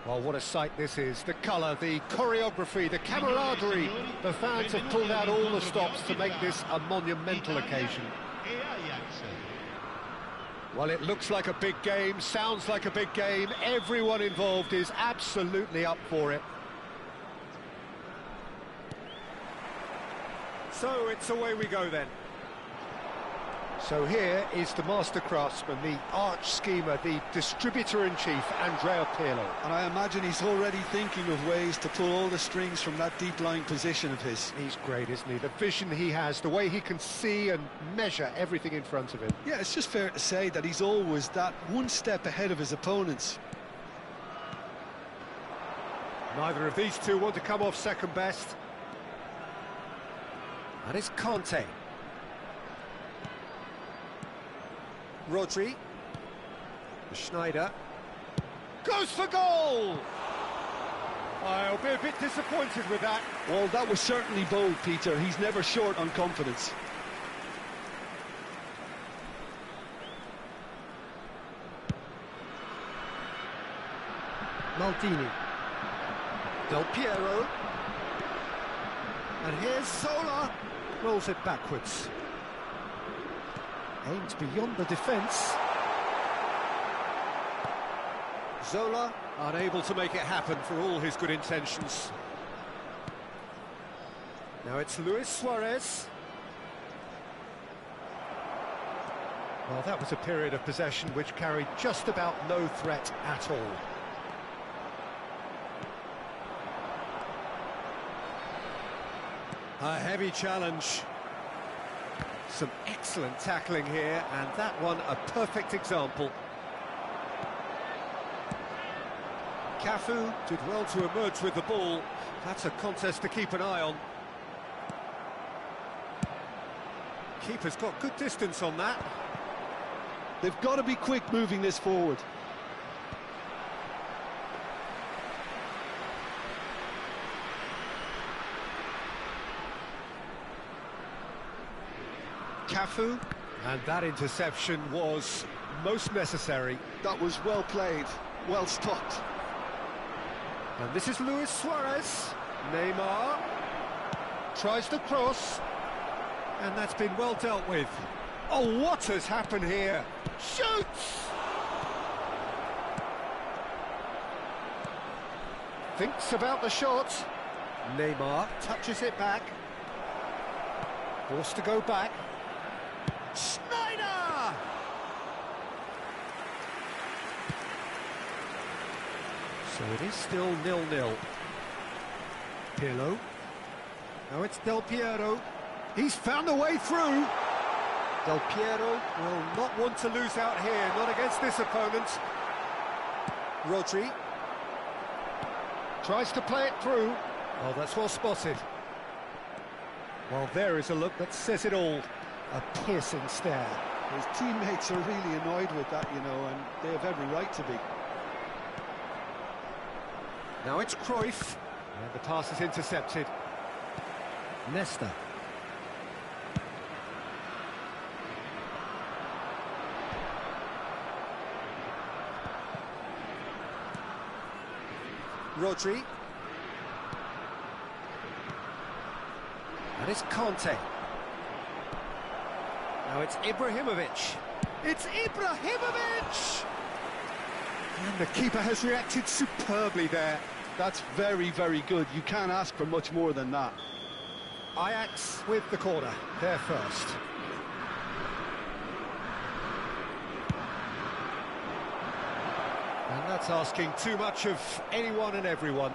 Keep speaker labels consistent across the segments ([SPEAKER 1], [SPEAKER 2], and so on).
[SPEAKER 1] Well, what a sight this is. The colour, the choreography, the camaraderie. The fans have pulled out all the stops to make this a monumental occasion. Well, it looks like a big game, sounds like a big game. Everyone involved is absolutely up for it. So it's away we go then. So here is the master craftsman, the arch schemer, the distributor-in-chief, Andrea Pirlo.
[SPEAKER 2] And I imagine he's already thinking of ways to pull all the strings from that deep-lying position of his.
[SPEAKER 1] He's great, isn't he? The vision he has, the way he can see and measure everything in front of him.
[SPEAKER 2] Yeah, it's just fair to say that he's always that one step ahead of his opponents.
[SPEAKER 1] Neither of these two want to come off second best. And it's Conte. Rodri. Schneider. Goes for goal! I'll be a bit disappointed with that.
[SPEAKER 2] Well, that was certainly bold, Peter. He's never short on confidence.
[SPEAKER 1] Maldini. Del Piero. And here's Zola. Rolls it backwards. Aims beyond the defence. Zola unable to make it happen for all his good intentions. Now it's Luis Suarez. Well, that was a period of possession which carried just about no threat at all. A heavy challenge. Some excellent tackling here, and that one a perfect example. Cafu did well to emerge with the ball. That's a contest to keep an eye on. Keeper's got good distance on that.
[SPEAKER 2] They've got to be quick moving this forward.
[SPEAKER 1] Cafu, and that interception was most necessary.
[SPEAKER 2] That was well played, well stopped.
[SPEAKER 1] And this is Luis Suarez. Neymar tries to cross, and that's been well dealt with. Oh, what has happened here? Shoots! Thinks about the shot. Neymar touches it back. Forced to go back. Schneider! So it is still 0-0. Pirlo. Now it's Del Piero. He's found a way through. Del Piero will not want to lose out here, not against this opponent. Rodri tries to play it through. Oh, that's well spotted. Well, there is a look that says it all. A piercing stare.
[SPEAKER 2] His teammates are really annoyed with that, you know, and they have every right to be.
[SPEAKER 1] Now it's Cruyff, and the pass is intercepted. Nesta. Rodri. That is Conte. Now it's Ibrahimovic. It's Ibrahimovic! And the keeper has reacted superbly there.
[SPEAKER 2] That's very, very good. You can't ask for much more than that.
[SPEAKER 1] Ajax with the corner, there first. And that's asking too much of anyone and everyone.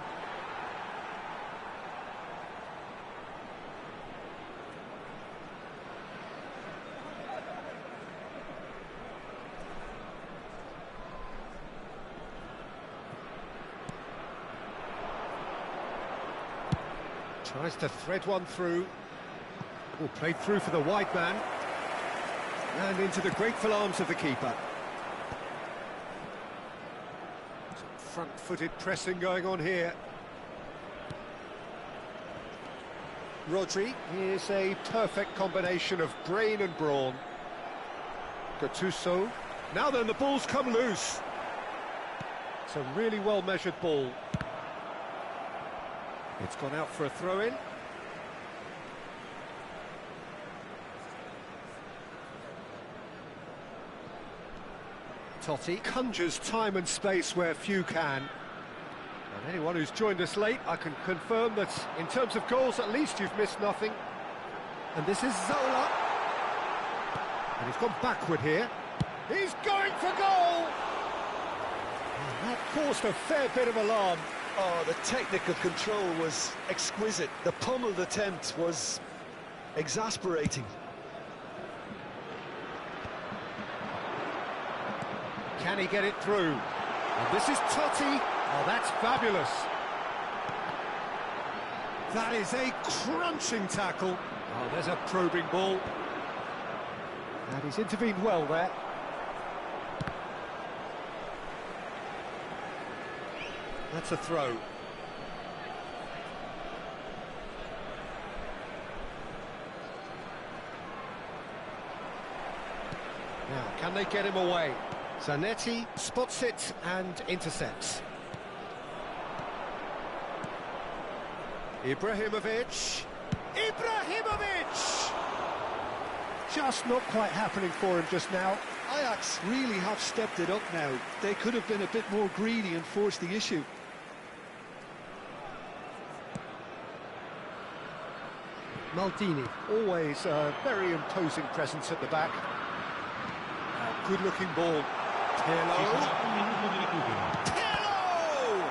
[SPEAKER 1] Tries to thread one through. Oh, played through for the wide man. And into the grateful arms of the keeper. Some front-footed pressing going on here. Rodri is a perfect combination of brain and brawn. Gattuso. Now then, the ball's come loose. It's a really well-measured ball. It's gone out for a throw-in. Totti conjures time and space where few can. And anyone who's joined us late, I can confirm that in terms of goals, at least you've missed nothing. And this is Zola. And he's gone backward here. He's going for goal! And that caused a fair bit of alarm.
[SPEAKER 2] Oh, the technical control was exquisite. The pummeled attempt was exasperating.
[SPEAKER 1] Can he get it through? And this is Totti. Oh, that's fabulous. That is a crunching tackle. Oh, there's a probing ball. And he's intervened well there. That's a throw. Now, can they get him away? Zanetti spots it and intercepts. Ibrahimovic. Ibrahimovic! Just not quite happening for him just now.
[SPEAKER 2] Ajax really have stepped it up now. They could have been a bit more greedy and forced the issue.
[SPEAKER 1] Maldini, always a very imposing presence at the back. Good-looking ball. Pirlo. Pirlo!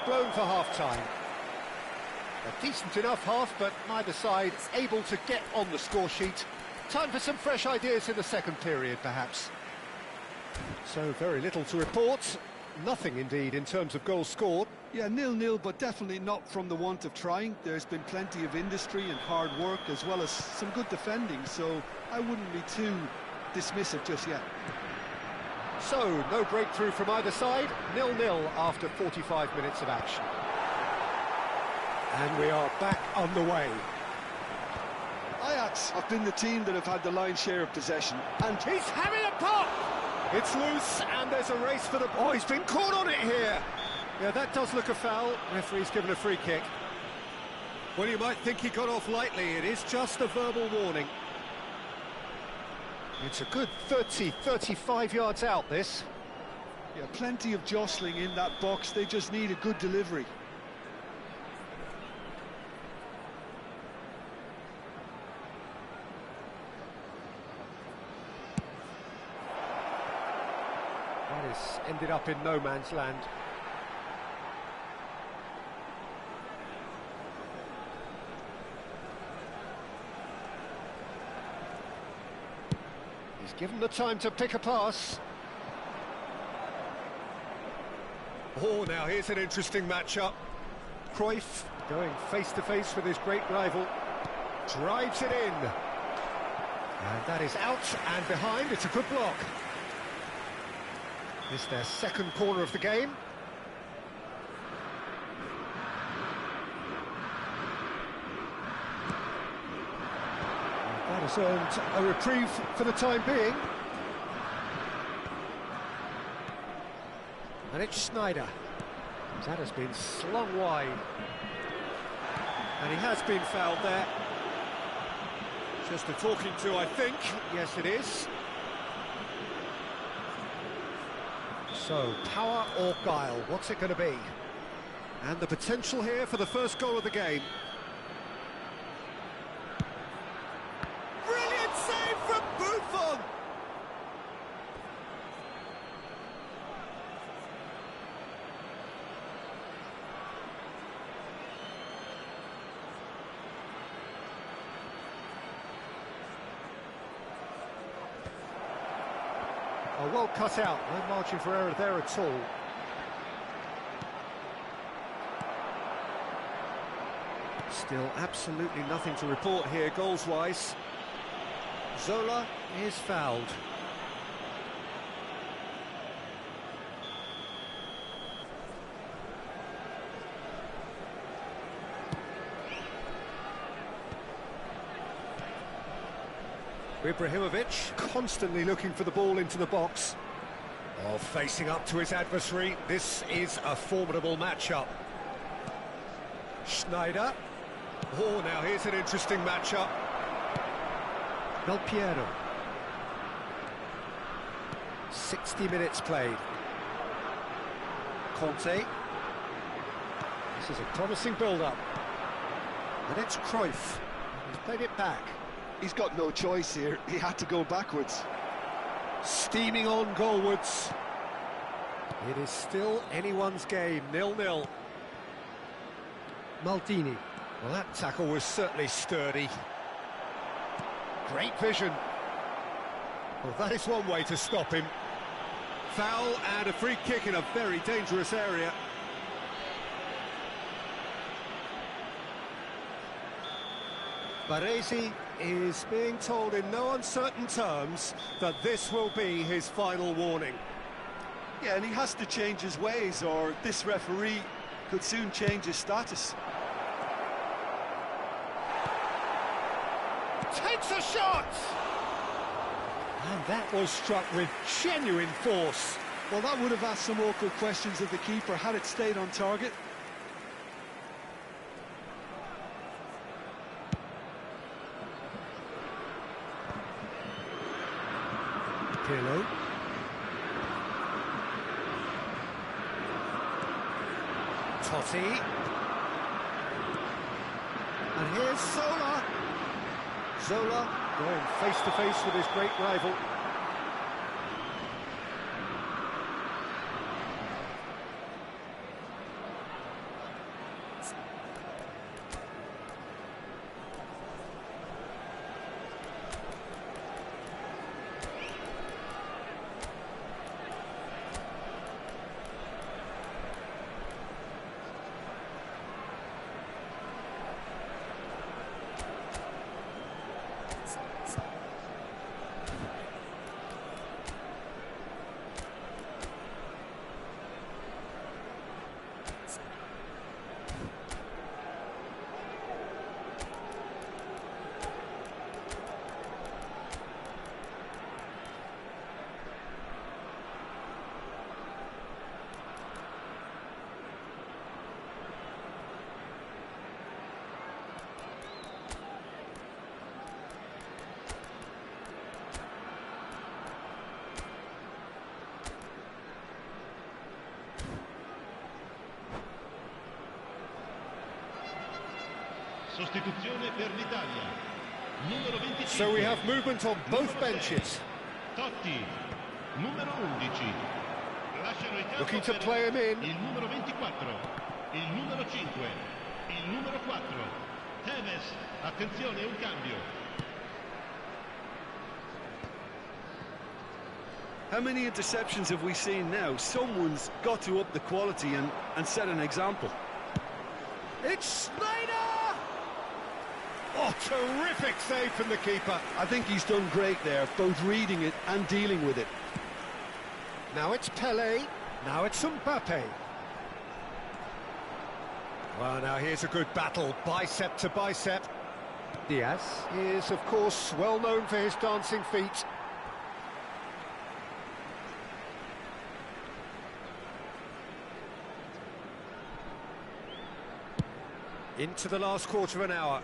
[SPEAKER 1] blown for half-time. A decent enough half, but neither side able to get on the score sheet. Time for some fresh ideas in the second period, perhaps. So very little to report. Nothing, indeed, in terms of goals scored.
[SPEAKER 2] Yeah, 0-0, but definitely not from the want of trying. There's been plenty of industry and hard work, as well as some good defending, so I wouldn't be too dismissive just yet.
[SPEAKER 1] So, no breakthrough from either side, 0-0 after 45 minutes of action. And we are back underway.
[SPEAKER 2] Ajax have been the team that have had the lion's share of possession.
[SPEAKER 1] And he's having a pop! It's loose, and there's a race for the... Oh, he's been caught on it here! Yeah, that does look a foul. Referee's given a free kick. Well, you might think he got off lightly. It is just a verbal warning. It's a good 30, 35 yards out, this.
[SPEAKER 2] Yeah, plenty of jostling in that box. They just need a good delivery.
[SPEAKER 1] That has ended up in no man's land. He's given the time to pick a pass. Oh, now here's an interesting matchup. Cruyff going face-to-face with his great rival. Drives it in. And that is out and behind. It's a good block. It's their second corner of the game. That has earned a reprieve for the time being. And it's Sneijder. That has been slung wide. And he has been fouled there. Just a talking to, I think. Yes, it is. So, power or guile, what's it going to be? And the potential here for the first goal of the game. Brilliant save from Buffon! Oh, well cut out, no margin for error there at all. Still absolutely nothing to report here goals-wise. Zola is fouled. Ibrahimovic constantly looking for the ball into the box. Oh, facing up to his adversary. This is a formidable matchup. Sneijder. Oh, now here's an interesting matchup. Del Piero. 60 minutes played. Conte. This is a promising build-up. And it's Cruyff. He's played it back.
[SPEAKER 2] He's got no choice here. He had to go backwards.
[SPEAKER 1] Steaming on goalwards. It is still anyone's game, 0-0. Maldini. Well, that tackle was certainly sturdy. Great vision. Well, that is one way to stop him. Foul and a free kick in a very dangerous area. Baresi is being told in no uncertain terms that this will be his final warning.
[SPEAKER 2] Yeah, and he has to change his ways, or this referee could soon change his status.
[SPEAKER 1] Takes a shot! And that was struck with genuine force.
[SPEAKER 2] Well, that would have asked some awkward questions of the keeper had it stayed on target.
[SPEAKER 1] Pirlo. Totti. And here's Zola. Zola going face-to-face with his great rival.
[SPEAKER 3] Sostituzione per l'Italia. Numero 25.
[SPEAKER 1] So we have movement on both benches.
[SPEAKER 3] Totti. Numero 11. Lasciano il campo.
[SPEAKER 1] Looking to play him in.
[SPEAKER 3] Il numero 24. Il numero 5. Il numero 4. Tevez. Attenzione, un cambio.
[SPEAKER 2] How many interceptions have we seen now? Someone's got to up the quality and set an example.
[SPEAKER 1] It's Snyder! Oh, terrific save from the keeper.
[SPEAKER 2] I think he's done great there, both reading it and dealing with it.
[SPEAKER 1] Now it's Pele. Now it's Mbappe. Well, now here's a good battle, bicep to bicep. Diaz is, of course, well known for his dancing feet. Into the last quarter of an hour.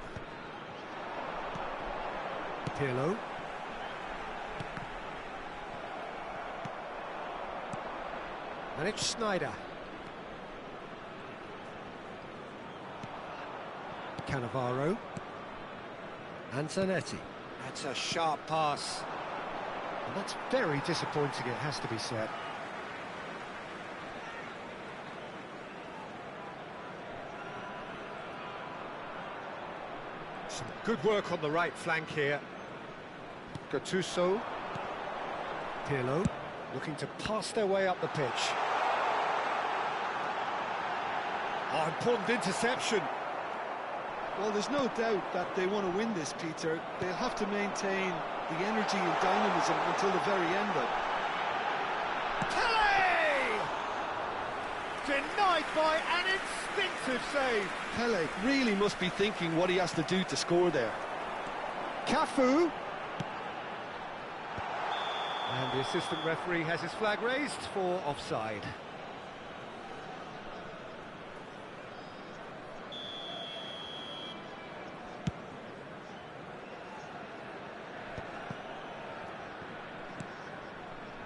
[SPEAKER 1] Pirlo. And it's Snyder. Cannavaro. Antonetti. That's a sharp pass. And that's very disappointing, it has to be said. Some good work on the right flank here. Gattuso. Pirlo, looking to pass their way up the pitch. Oh, important interception.
[SPEAKER 2] Well, there's no doubt that they want to win this, Peter. They'll have to maintain the energy and dynamism until the very end, though.
[SPEAKER 1] Pele! Denied by an instinctive save.
[SPEAKER 2] Pele really must be thinking what he has to do to score there.
[SPEAKER 1] Cafu. And the assistant referee has his flag raised for offside.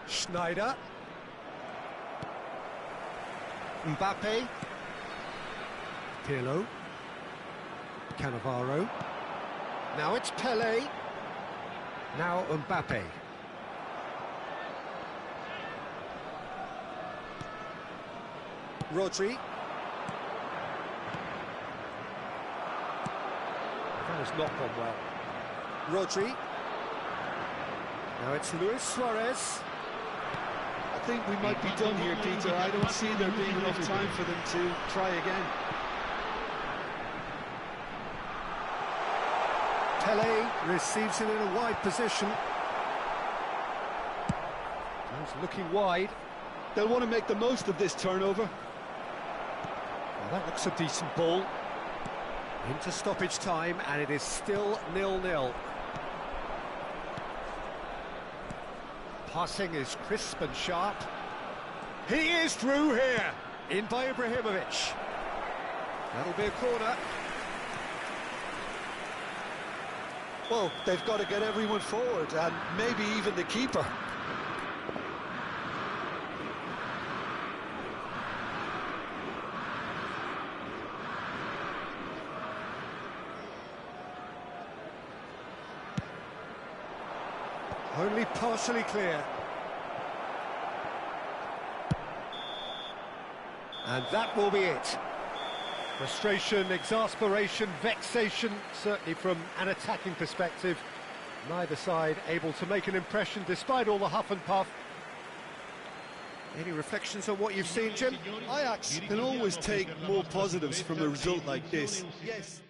[SPEAKER 1] Schneider. Mbappe. Pirlo. Cannavaro. Now it's Pele. Now Mbappe. Rodri. That has not gone well. Rodri. Now it's Luis Suarez.
[SPEAKER 2] I think we might be done here, Peter. I don't see there being enough time for them to try again.
[SPEAKER 1] Pele receives it in a wide position. He's looking wide.
[SPEAKER 2] They'll want to make the most of this turnover.
[SPEAKER 1] Well, that looks a decent ball. Into stoppage time, and it is still 0-0. Passing is crisp and sharp. He is through here. In by Ibrahimovic. That'll be a corner.
[SPEAKER 2] Well, they've got to get everyone forward, and maybe even the keeper.
[SPEAKER 1] Only partially clear. And that will be it. Frustration, exasperation, vexation, certainly from an attacking perspective. Neither side able to make an impression despite all the huff and puff. Any reflections on what you've seen, Jim?
[SPEAKER 2] Ajax can always take more positives from a result like this. Yes.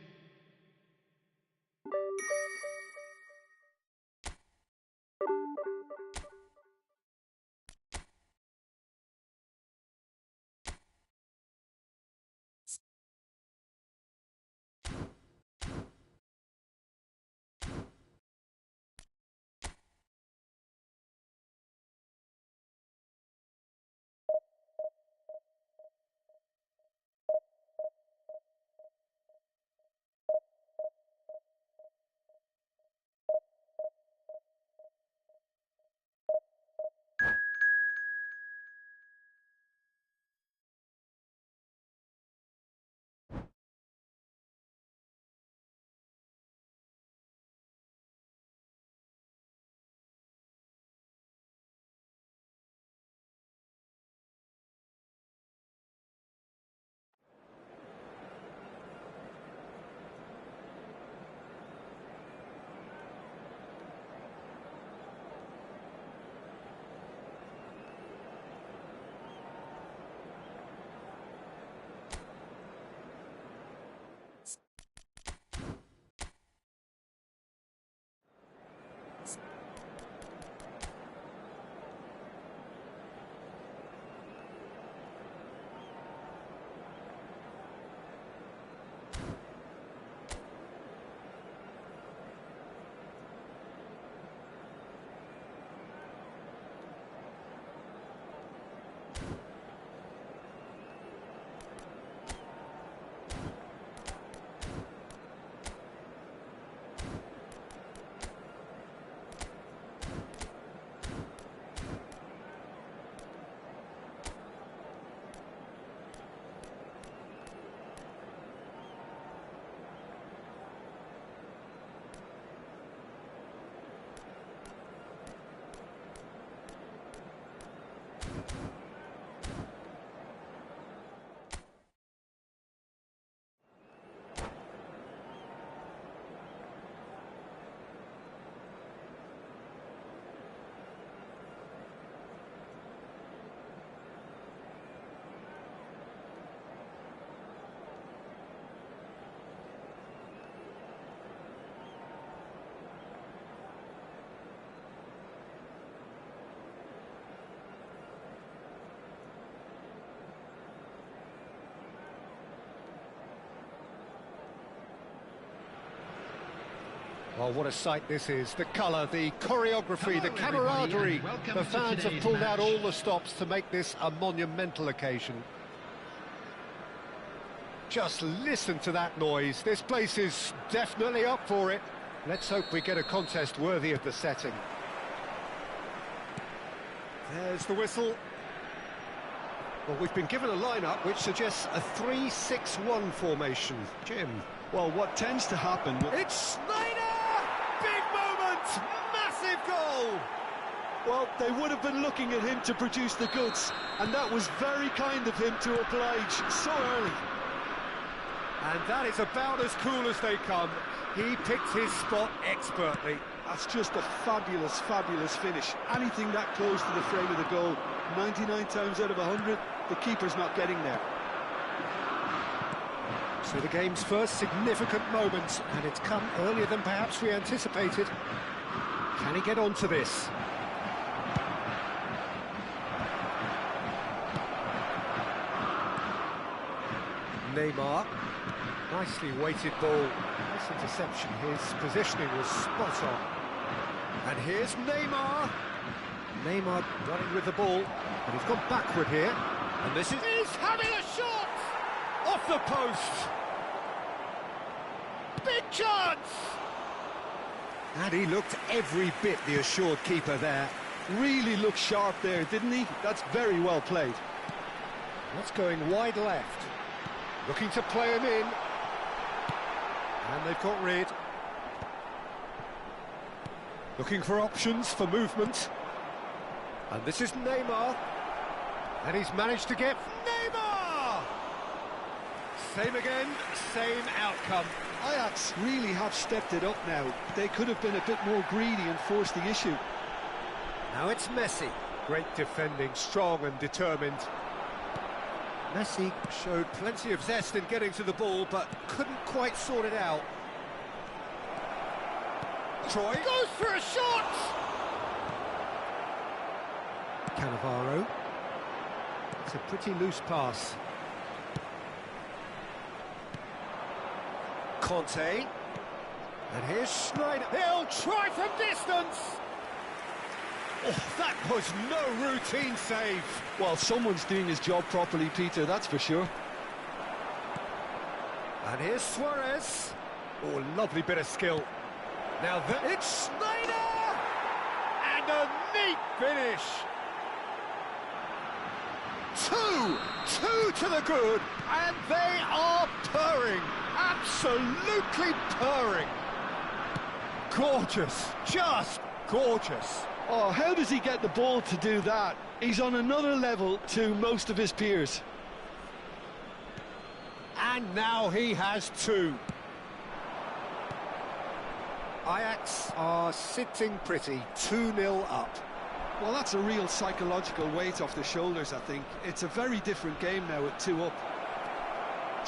[SPEAKER 1] Well, what a sight this is. The colour, the choreography, the camaraderie. The fans have pulled out all the stops to make this a monumental occasion. Just listen to that noise. This place is definitely up for it. Let's hope we get a contest worthy of the setting. There's the whistle. Well, we've been given a lineup which suggests a 3-6-1 formation. Jim.
[SPEAKER 2] Well, what tends to happen...
[SPEAKER 1] It's Snyder! Big moment! Massive goal!
[SPEAKER 2] Well, they would have been looking at him to produce the goods, and that was very kind of him to oblige so early.
[SPEAKER 1] And that is about as cool as they come. He picked his spot expertly.
[SPEAKER 2] That's just a fabulous, fabulous finish. Anything that close to the frame of the goal, 99 times out of 100, the keeper's not getting there.
[SPEAKER 1] So the game's first significant moment, and it's come earlier than perhaps we anticipated. Can he get onto this? Neymar. Nicely weighted ball. Nice interception. His positioning was spot on. And here's Neymar. Neymar running with the ball, but he's gone backward here. And this is... He's having a shot! Off the post! Big chance! And he looked every bit the assured keeper there.
[SPEAKER 2] Really looked sharp there, didn't he? That's very well played.
[SPEAKER 1] That's going wide left. Looking to play him in. And they've got rid. Looking for options for movement. And this is Neymar. And he's managed to get Neymar! Same again, same outcome.
[SPEAKER 2] Ajax really have stepped it up now. They could have been a bit more greedy and forced the issue.
[SPEAKER 1] Now it's Messi. Great defending, strong and determined. Messi showed plenty of zest in getting to the ball, but couldn't quite sort it out. Troy goes for a shot! Cannavaro. It's a pretty loose pass. Conte. And here's Schneider. He'll try from distance! Oh, that was no routine save.
[SPEAKER 2] Well, someone's doing his job properly, Peter, that's for sure.
[SPEAKER 1] And here's Suarez. Oh, lovely bit of skill. Now it's Schneider! And a neat finish. Two to the good, and they are purring. Absolutely purring. Gorgeous, just gorgeous.
[SPEAKER 2] Oh, how does he get the ball to do that? He's on another level to most of his peers.
[SPEAKER 1] And now he has two. Ajax are sitting pretty, 2-0 up.
[SPEAKER 2] Well, that's a real psychological weight off the shoulders, I think. It's a very different game now at 2 up.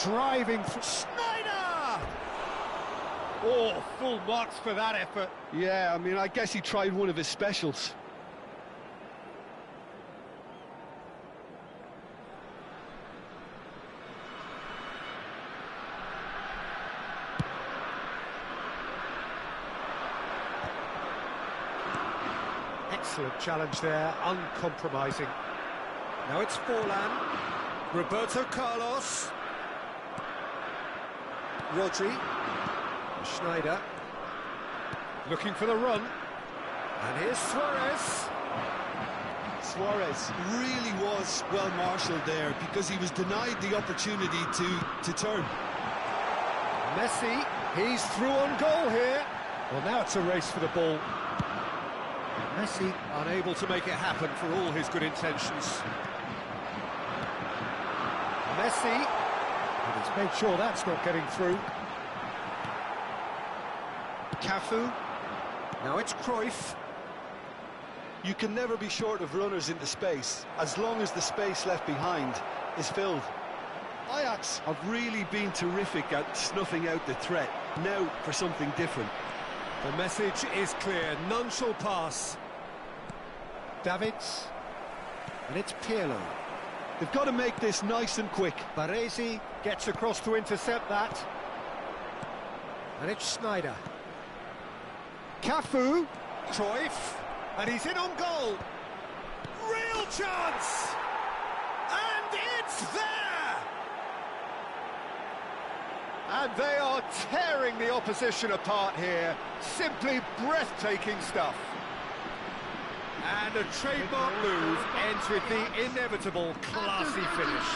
[SPEAKER 1] Driving for Schneider! Oh, full marks for that effort.
[SPEAKER 2] Yeah, I mean, I guess he tried one of his specials.
[SPEAKER 1] Excellent challenge there, uncompromising. Now it's Forlan, Roberto Carlos, Rodri, Schneider, looking for the run, and here's Suarez.
[SPEAKER 2] Suarez really was well marshalled there because he was denied the opportunity to turn.
[SPEAKER 1] Messi, he's through on goal here. Well, now it's a race for the ball. Messi unable to make it happen for all his good intentions. Messi, and he's made sure that's not getting through. Cafu, now it's Cruyff.
[SPEAKER 2] You can never be short of runners into space, as long as the space left behind is filled. Ajax have really been terrific at snuffing out the threat, now for something different.
[SPEAKER 1] The message is clear, none shall pass. Davids, and it's Pirlo.
[SPEAKER 2] They've got to make this nice and quick.
[SPEAKER 1] Baresi gets across to intercept that. And it's Schneider. Cafu, Cruyff, and he's in on goal. Real chance! And it's there! And they are tearing the opposition apart here. Simply breathtaking stuff. And a trademark move ends with the inevitable classy finish.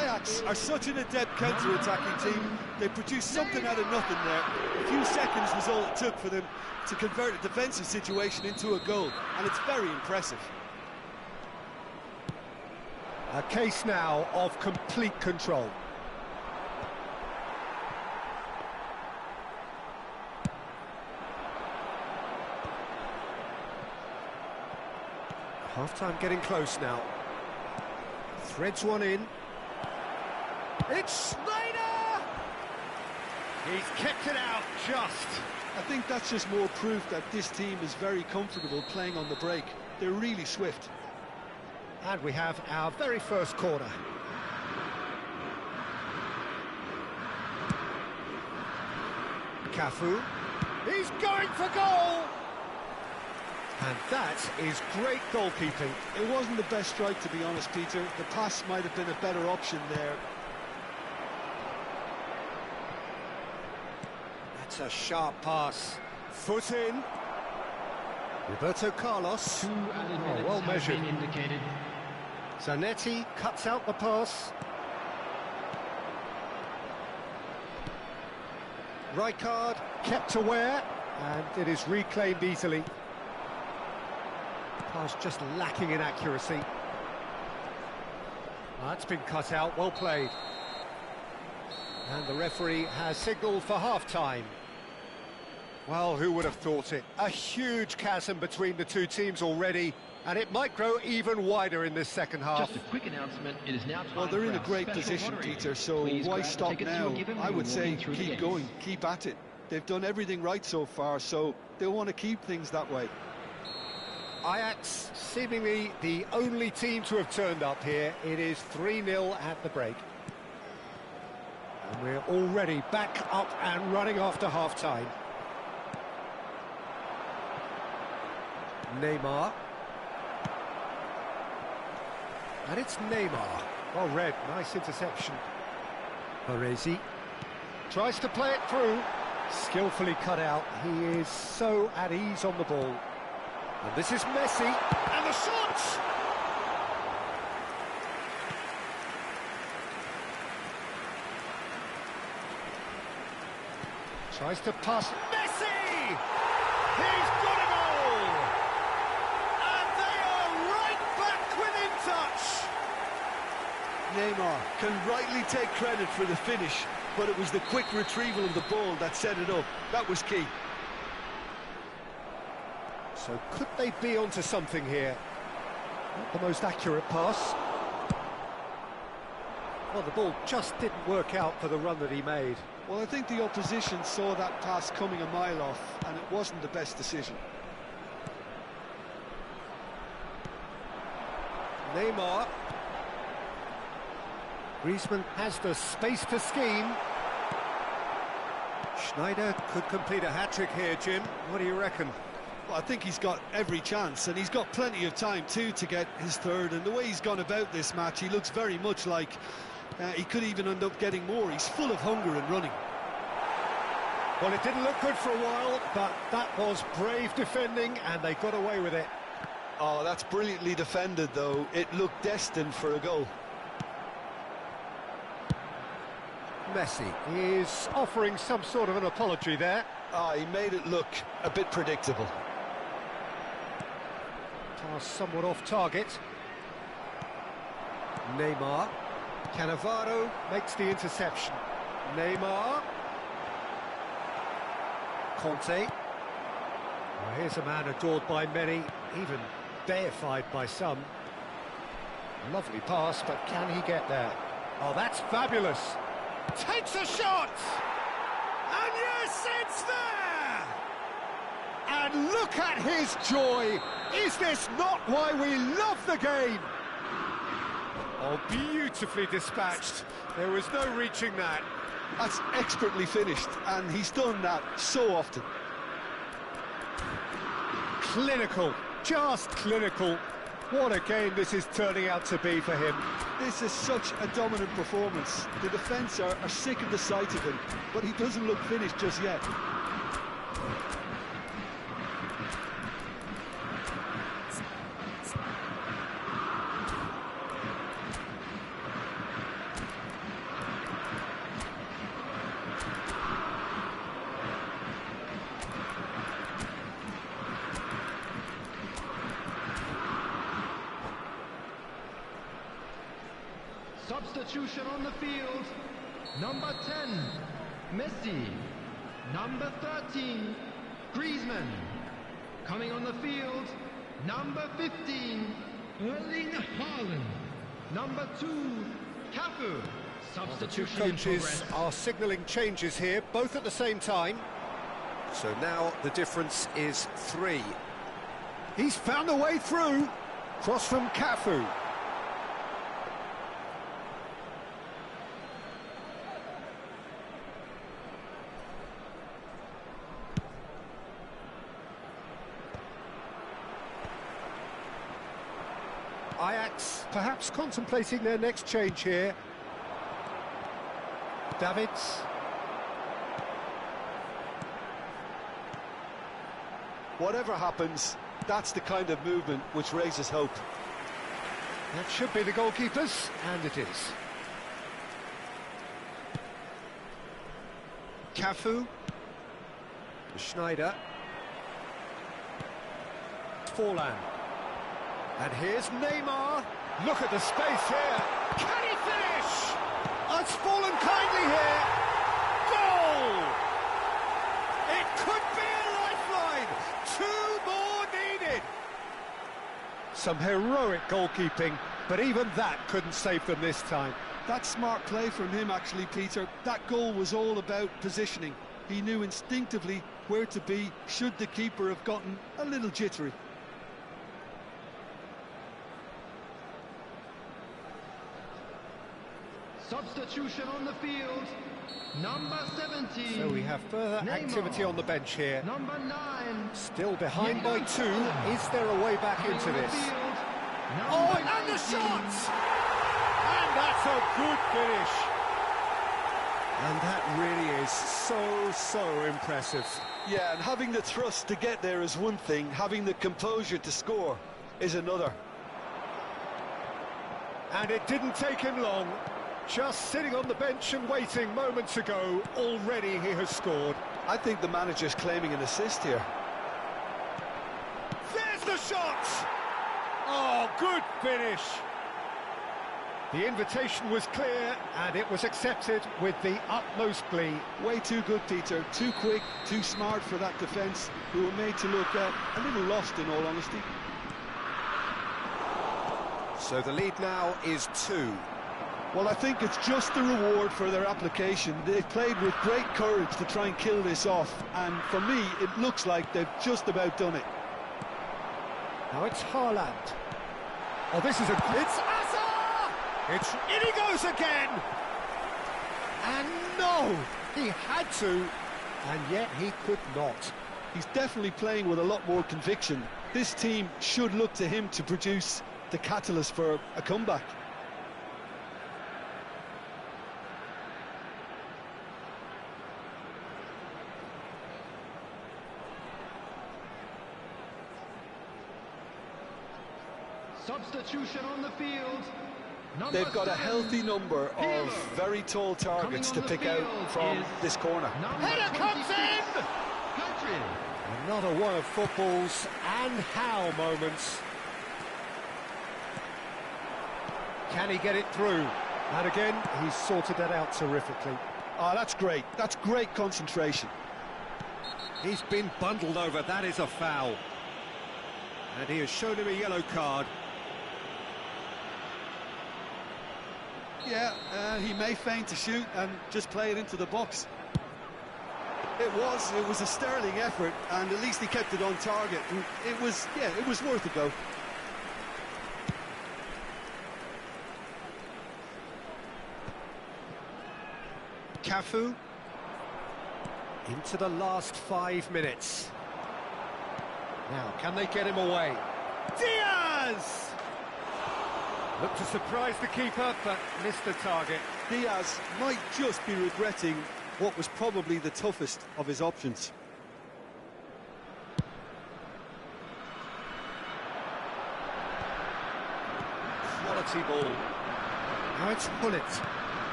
[SPEAKER 2] Ajax are such an adept counter-attacking team. They produced something out of nothing there. A few seconds was all it took for them to convert a defensive situation into a goal, and it's very impressive.
[SPEAKER 1] A case now of complete control. Half-time getting close now. Threads one in. It's Schneider! He's kept it out just.
[SPEAKER 2] I think that's just more proof that this team is very comfortable playing on the break. They're really swift.
[SPEAKER 1] And we have our very first corner. Cafu. He's going for goal! And that is great goalkeeping.
[SPEAKER 2] It wasn't the best strike, to be honest, Peter. The pass might have been a better option there.
[SPEAKER 1] That's a sharp pass. Foot in. Roberto Carlos. Oh, well measured. Zanetti cuts out the pass. Rijkaard kept aware, and it is reclaimed easily. Pass just lacking in accuracy. That's been cut out, well played. And the referee has signalled for half-time. Well, who would have thought it? A huge chasm between the two teams already, and it might grow even wider in this second half.
[SPEAKER 4] Just a quick announcement, it is now time.
[SPEAKER 2] Well, they're in a
[SPEAKER 4] for our
[SPEAKER 2] great
[SPEAKER 4] special
[SPEAKER 2] position,
[SPEAKER 4] lottery.
[SPEAKER 2] Peter, so
[SPEAKER 4] Please
[SPEAKER 2] why
[SPEAKER 4] grab the
[SPEAKER 2] stop
[SPEAKER 4] tickets you
[SPEAKER 2] now?
[SPEAKER 4] were given
[SPEAKER 2] I
[SPEAKER 4] when
[SPEAKER 2] would
[SPEAKER 4] you
[SPEAKER 2] say
[SPEAKER 4] walked through the
[SPEAKER 2] keep
[SPEAKER 4] gates.
[SPEAKER 2] going, keep at it. They've done everything right so far, so they'll want to keep things that way.
[SPEAKER 1] Ajax, seemingly the only team to have turned up here. It is 3-0 at the break. And we're already back up and running after half-time. Neymar. And it's Neymar. Well read, nice interception. Baresi tries to play it through. Skillfully cut out. He is so at ease on the ball. And this is Messi, and the shot! Tries to pass, Messi! He's got a goal! And they are right back within touch!
[SPEAKER 2] Neymar can rightly take credit for the finish, but it was the quick retrieval of the ball that set it up. That was key.
[SPEAKER 1] So could they be onto something here? Not the most accurate pass. Well, the ball just didn't work out for the run that he made.
[SPEAKER 2] Well, I think the opposition saw that pass coming a mile off, and it wasn't the best decision.
[SPEAKER 1] Neymar. Griezmann has the space to scheme. Schneider could complete a hat-trick here, Jim. What do you reckon?
[SPEAKER 2] Well, I think he's got every chance, and he's got plenty of time too to get his third. And the way he's gone about this match, he looks very much like he could even end up getting more. He's full of hunger and running.
[SPEAKER 1] Well, it didn't look good for a while, but that was brave defending, and they got away with it.
[SPEAKER 2] Oh, that's brilliantly defended, though. It looked destined for a goal.
[SPEAKER 1] Messi is offering some sort of an apology there.
[SPEAKER 2] He made it look a bit predictable.
[SPEAKER 1] Pass somewhat off target. Neymar. Cannavaro makes the interception. Neymar. Conte. Well, here's a man adored by many, even deified by some. Lovely pass, but can he get there? Oh, that's fabulous. Takes a shot! And yes, it's there! And look at his joy! Is this not why we love the game? Oh, beautifully dispatched. There was no reaching that.
[SPEAKER 2] That's expertly finished, and he's done that so often.
[SPEAKER 1] Clinical, just clinical. What a game this is turning out to be for him.
[SPEAKER 2] This is such a dominant performance. The defence are sick of the sight of him, but he doesn't look finished just yet.
[SPEAKER 4] Substitution on the field. Number 10, Messi. Number 13, Griezmann. Coming on the field, number 15, Erling Haaland. Number 2, Cafu. Substitution in
[SPEAKER 1] Coaches
[SPEAKER 4] progress.
[SPEAKER 1] are signalling changes here, both at the same time. So now the difference is 3. He's found a way through. Cross from Cafu. Ajax perhaps contemplating their next change here. Davids.
[SPEAKER 2] Whatever happens, that's the kind of movement which raises hope.
[SPEAKER 1] That should be the goalkeepers, and it is. Cafu. Schneider. Forlan. And here's Neymar. Look at the space here. Can he finish? It's fallen kindly here. Goal! It could be a lifeline. 2 more needed. Some heroic goalkeeping, but even that couldn't save them this time.
[SPEAKER 2] That's smart play from him, actually, Peter. That goal was all about positioning. He knew instinctively where to be should the keeper have gotten a little jittery.
[SPEAKER 4] Substitution on the field. Number 17.
[SPEAKER 1] So we have further
[SPEAKER 4] Neymar.
[SPEAKER 1] Activity on the bench here.
[SPEAKER 4] Number 9.
[SPEAKER 1] Still behind by 2. Is there a way back into this? Oh, and the shot! And that's a good finish. And that really is so impressive.
[SPEAKER 2] Yeah, and having the thrust to get there is one thing, having the composure to score is another.
[SPEAKER 1] And it didn't take him long. Just sitting on the bench and waiting moments ago, already he has scored.
[SPEAKER 2] I think the manager's claiming an assist here.
[SPEAKER 1] There's the shot! Oh, good finish. The invitation was clear, and it was accepted with the utmost glee.
[SPEAKER 2] Way too good, Peter. Too quick, too smart for that defence, who were made to look a little lost, in all honesty.
[SPEAKER 1] So the lead now is 2.
[SPEAKER 2] Well, I think it's just the reward for their application. They've played with great courage to try and kill this off, and for me, it looks like they've just about done it.
[SPEAKER 1] Now it's Haaland. Oh, this is it's Asa! In he goes again! And no! He had to, and yet he could not.
[SPEAKER 2] He's definitely playing with a lot more conviction. This team should look to him to produce the catalyst for a comeback.
[SPEAKER 4] Substitution on the field.
[SPEAKER 2] They've got a healthy number of very tall targets to pick out from this corner.
[SPEAKER 1] Header comes in! Another one of football's and how moments. Can he get it through? And again, he's sorted that out terrifically.
[SPEAKER 2] Oh, that's great. That's great concentration.
[SPEAKER 1] He's been bundled over. That is a foul. And he has shown him a yellow card.
[SPEAKER 2] Yeah, he may feign to shoot and just play it into the box. It was a sterling effort, and at least he kept it on target. And it was worth a go.
[SPEAKER 1] Cafu into the last 5 minutes. Now, can they get him away? Diaz! Looked to surprise the keeper, but missed the target.
[SPEAKER 2] Diaz might just be regretting what was probably the toughest of his options.
[SPEAKER 1] Quality ball. Now it's Bullet.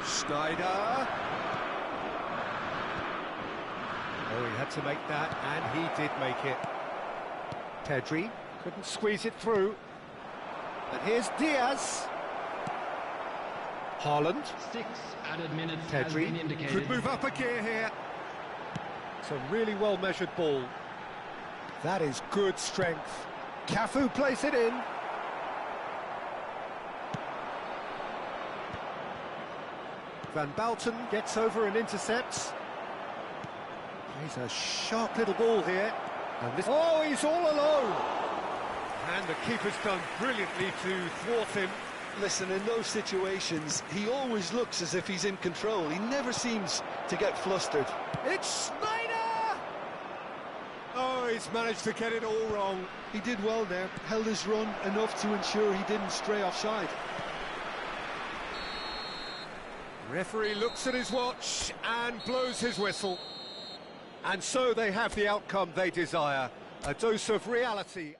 [SPEAKER 1] Schneider. Oh, he had to make that, and he did make it. Pedri couldn't squeeze it through. And here's Diaz. Haaland.
[SPEAKER 4] 6 added minutes has been
[SPEAKER 1] Pedri
[SPEAKER 4] indicated.
[SPEAKER 1] could move up a gear here. It's a really well-measured ball. That is good strength. Cafu plays it in. Van Bouten gets over and intercepts. He's a sharp little ball here. And this... Oh, he's all alone! And the keeper's done brilliantly to thwart him.
[SPEAKER 2] Listen, in those situations, he always looks as if he's in control. He never seems to get flustered.
[SPEAKER 1] It's Schneider! Oh, he's managed to get it all wrong.
[SPEAKER 2] He did well there, held his run enough to ensure he didn't stray offside.
[SPEAKER 1] Referee looks at his watch and blows his whistle. And so they have the outcome they desire. A dose of reality.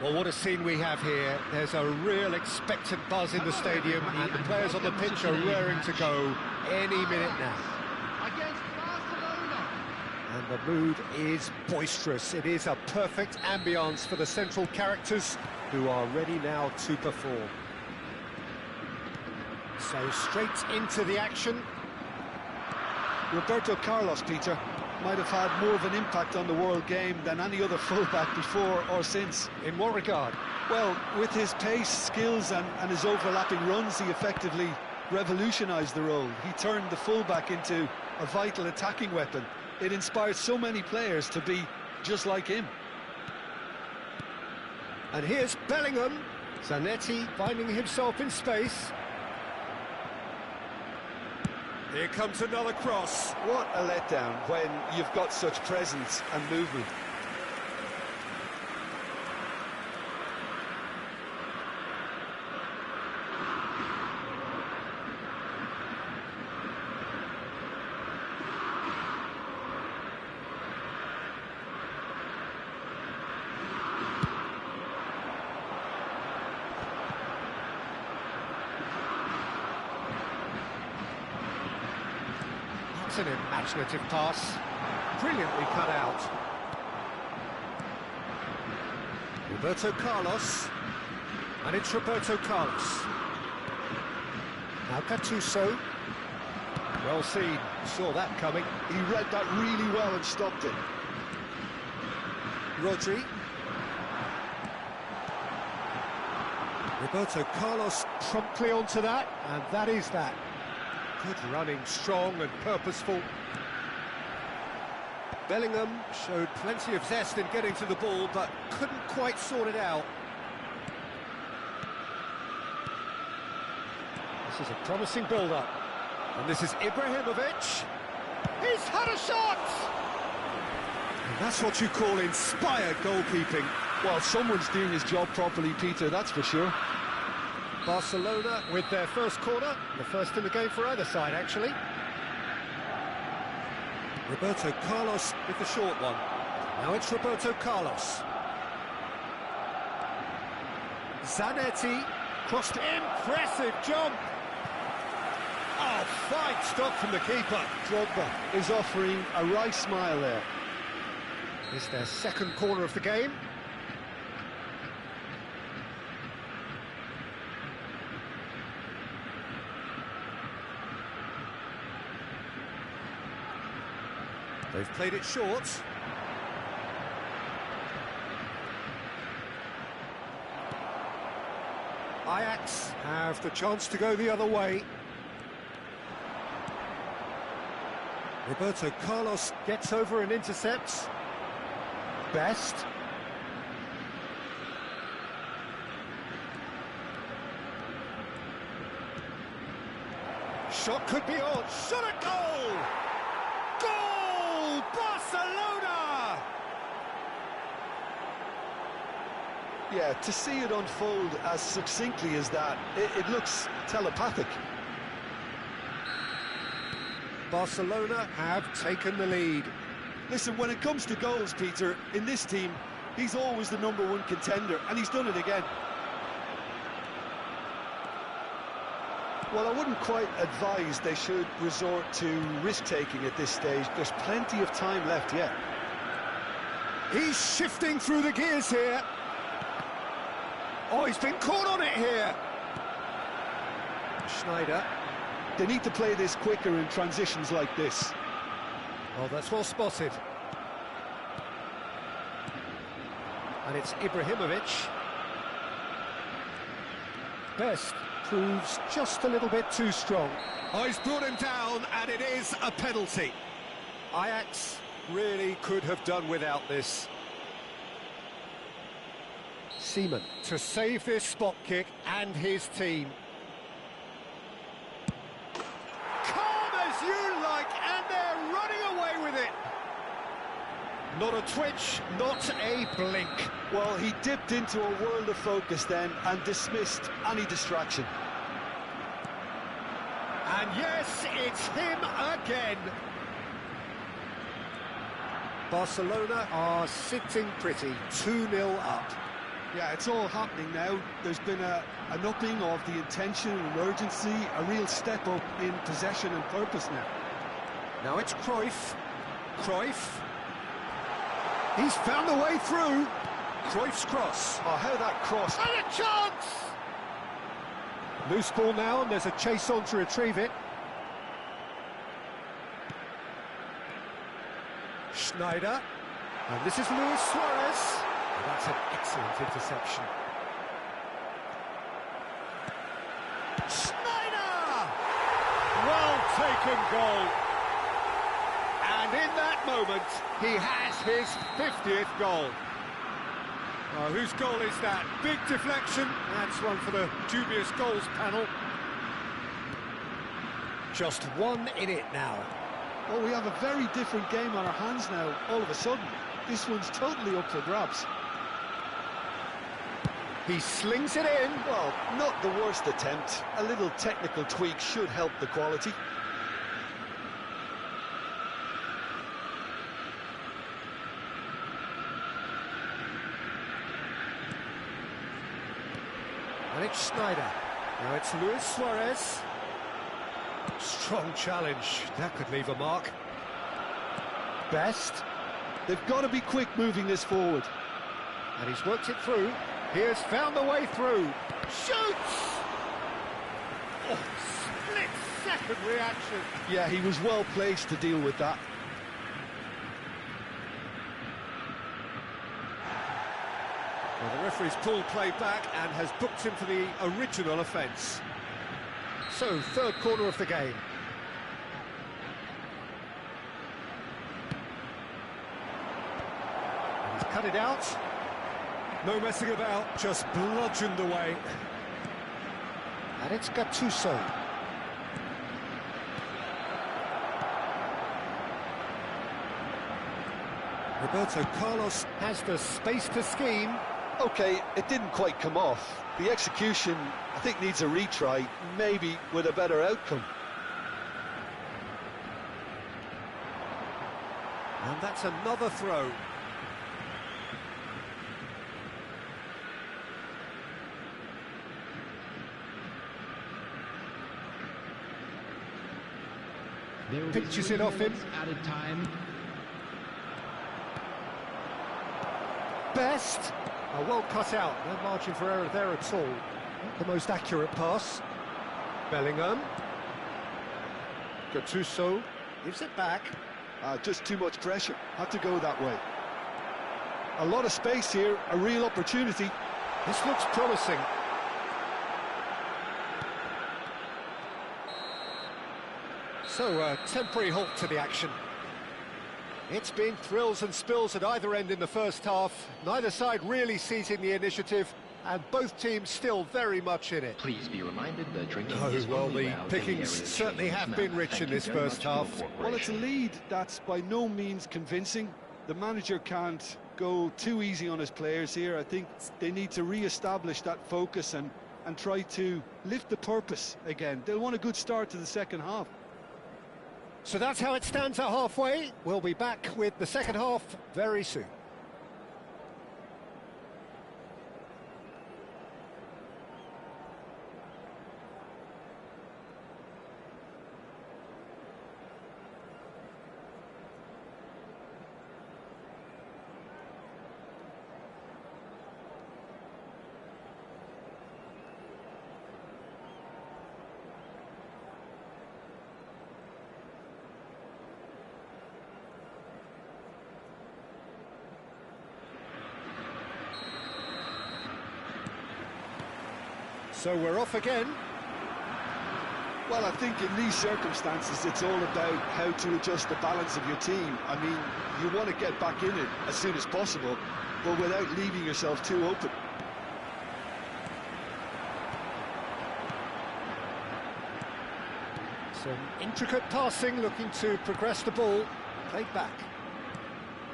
[SPEAKER 1] Well, what a scene we have here. There's a real expectant buzz in the stadium, and the players on the pitch are raring to go any minute now.
[SPEAKER 4] Against Barcelona.
[SPEAKER 1] And the mood is boisterous. It is a perfect ambience for the central characters who are ready now to perform. So straight into the action.
[SPEAKER 2] Roberto Carlos, Peter, might have had more of an impact on the world game than any other fullback before or since.
[SPEAKER 1] In what regard?
[SPEAKER 2] Well, with his pace, skills and his overlapping runs, he effectively revolutionised the role. He turned the fullback into a vital attacking weapon. It inspired so many players to be just like him.
[SPEAKER 1] And here's Bellingham. Zanetti finding himself in space. Here comes another cross.
[SPEAKER 2] What a letdown when you've got such presence and movement.
[SPEAKER 1] It's an imaginative pass, brilliantly cut out. Roberto Carlos, and it's Roberto Carlos. Now Gattuso, well seen, saw that coming.
[SPEAKER 2] He read that really well and stopped it.
[SPEAKER 1] Rodri. Roberto Carlos promptly onto that, and that is that. Good running, strong and purposeful. Bellingham showed plenty of zest in getting to the ball, but couldn't quite sort it out. This is a promising build-up. And this is Ibrahimovic. He's had a shot! And that's what you call inspired goalkeeping.
[SPEAKER 2] Well, someone's doing his job properly, Peter, that's for sure.
[SPEAKER 1] Barcelona with their first corner, the first in the game for either side, actually. Roberto Carlos with the short one. Now it's Roberto Carlos. Zanetti crossed. Impressive jump. Oh, fine stop from the keeper.
[SPEAKER 2] Drogba is offering a wry smile there.
[SPEAKER 1] It's their second corner of the game. They've played it short. Ajax have the chance to go the other way. Roberto Carlos gets over and intercepts. Best. Shot could be on. Shot at goal! Goal! Barcelona!
[SPEAKER 2] Yeah, to see it unfold as succinctly as that, it looks telepathic.
[SPEAKER 1] Barcelona have taken the lead.
[SPEAKER 2] Listen, when it comes to goals, Peter, in this team, he's always the #1 contender, and he's done it again. Well, I wouldn't quite advise they should resort to risk-taking at this stage. There's plenty of time left yet.
[SPEAKER 1] He's shifting through the gears here. Oh, he's been caught on it here. Schneider.
[SPEAKER 2] They need to play this quicker in transitions like this.
[SPEAKER 1] Oh, that's well spotted. And it's Ibrahimovic. Best proves just a little bit too strong. Oh, he's brought him down, and it is a penalty. Ajax really could have done without this. Seaman to save this spot kick and his team. Calm as you like, and they're running away with it. Not a twitch, not a blink.
[SPEAKER 2] Well, he dipped into a world of focus then and dismissed any distraction.
[SPEAKER 1] And yes, it's him again. Barcelona are sitting pretty, 2-0 up.
[SPEAKER 2] Yeah, it's all happening now. There's been an upping of the intention and urgency, a real step up in possession and purpose now.
[SPEAKER 1] Now it's Cruyff. Cruyff. He's found a way through. Cruyff's cross.
[SPEAKER 2] Oh, how that cross.
[SPEAKER 1] And a chance! Loose ball now, and there's a chase on to retrieve it. Schneider. And this is Luis Suarez. And that's an excellent interception. Schneider! Well taken goal. And in that moment, he has his 50th goal. Oh, whose goal is that? Big deflection. That's one for the dubious goals panel. Just one in it now.
[SPEAKER 2] Oh, we have a very different game on our hands now, all of a sudden. This one's totally up for grabs.
[SPEAKER 1] He slings it in.
[SPEAKER 2] Well, not the worst attempt. A little technical tweak should help the quality.
[SPEAKER 1] And it's Schneider. Now it's Luis Suarez. Strong challenge. That could leave a mark. Best.
[SPEAKER 2] They've got to be quick moving this forward.
[SPEAKER 1] And he's worked it through. He has found the way through. Shoots! Oh, split-second reaction.
[SPEAKER 2] Yeah, he was well placed to deal with that.
[SPEAKER 1] Well, the referee's pulled play back and has booked him for the original offence. So, third corner of the game. He's cut it out. No messing about, just bludgeoned away. And it's Gattuso. Roberto Carlos has the space to scheme.
[SPEAKER 2] Okay, it didn't quite come off. The execution, I think, needs a retry, maybe with a better outcome.
[SPEAKER 1] And that's another throw. Pitches it off him.
[SPEAKER 4] Added time.
[SPEAKER 1] Best. Oh, well cut out. No margin for error there at all. Not the most accurate pass. Bellingham. Gattuso gives it back.
[SPEAKER 2] Just too much pressure. Had to go that way. A lot of space here, a real opportunity.
[SPEAKER 1] This looks promising. So, a temporary halt to the action. It's been thrills and spills at either end in the first half. Neither side really seizing the initiative, and both teams still very much in it.
[SPEAKER 5] Please be reminded that drinking
[SPEAKER 1] Oh,
[SPEAKER 5] is
[SPEAKER 1] well,
[SPEAKER 5] only
[SPEAKER 1] the
[SPEAKER 5] allowed in
[SPEAKER 1] pickings
[SPEAKER 5] areas
[SPEAKER 1] certainly
[SPEAKER 5] scheduled
[SPEAKER 1] have
[SPEAKER 5] now.
[SPEAKER 1] been rich
[SPEAKER 5] Thank
[SPEAKER 1] in
[SPEAKER 5] you
[SPEAKER 1] this
[SPEAKER 5] very
[SPEAKER 1] first
[SPEAKER 5] much for
[SPEAKER 1] half.
[SPEAKER 5] your
[SPEAKER 2] Well, it's a
[SPEAKER 5] cooperation.
[SPEAKER 2] lead that's by no means convincing. The manager can't go too easy on his players here. I think they need to re-establish that focus and try to lift the purpose again. They'll want a good start to the second half.
[SPEAKER 1] So that's how it stands at halfway. We'll be back with the second half very soon. So we're off again.
[SPEAKER 2] Well, I think in these circumstances, it's all about how to adjust the balance of your team. I mean, you want to get back in it as soon as possible, but without leaving yourself too open.
[SPEAKER 1] Some intricate passing, looking to progress the ball. Played back.